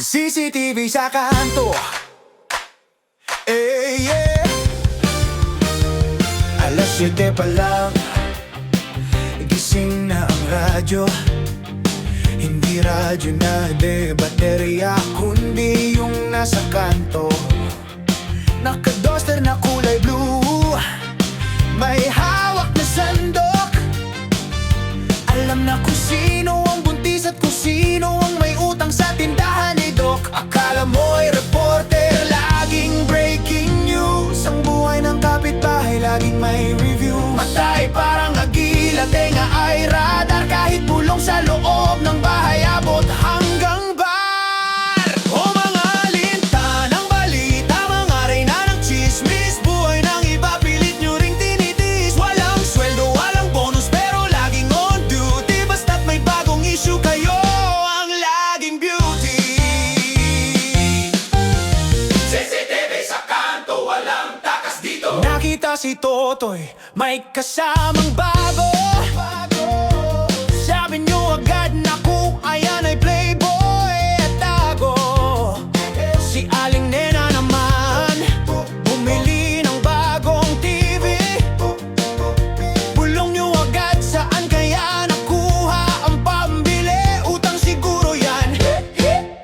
CCTV sa kanto. Yeah. Alas 7 pa lang, gising na ang radyo. Hindi radyo na de baterya, kundi yung nasa kanto. Naka-duster na kulay blue, may hawak na sandok. Alam na kung sino ang buntis at kung sino ang may utang sa tindahan ni Doc. Akala mo'y reporter, laging breaking news. Ang buhay ng kapitbahay, laging may review. Mata ay parang agila, tenga ay radar. Kahit bulong sa loob ng bahay, abot hanggang bar. O mga lintanang balita, mga reyna ng chismis. Buhay ng iba, pilit nyo ring tinitiis. Walang sweldo, walang bonus, pero laging on duty. Basta't may bagong issue, kayo ang laging beauty. CCTV sa kanto, walang takas dito. Nakita si Totoy, may kasamang bago. Sabi nyo agad, naku, ayan ay playboy at tago. Si Aling Nena naman, bumili ng bagong TV. Bulong nyo agad, saan kaya nakuha ang pambili? Utang siguro yan.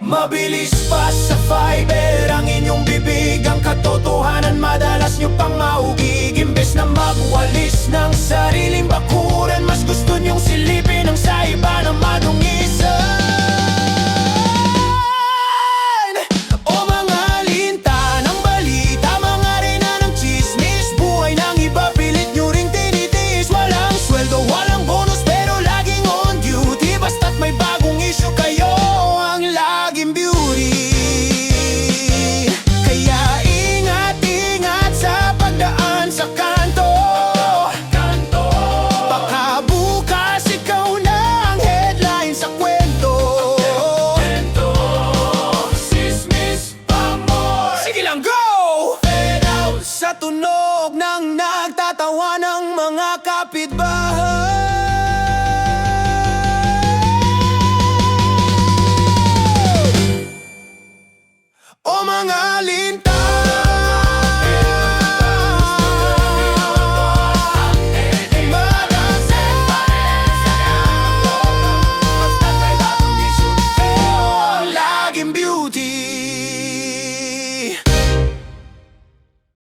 Mabilis pa sa fiber ang inyong bibig. Ang katotohanan madalas nyo pang maugig. Imbes na magwalis ng sariling bakuran, mas gusto nyong silipin ang sa iba na madungi.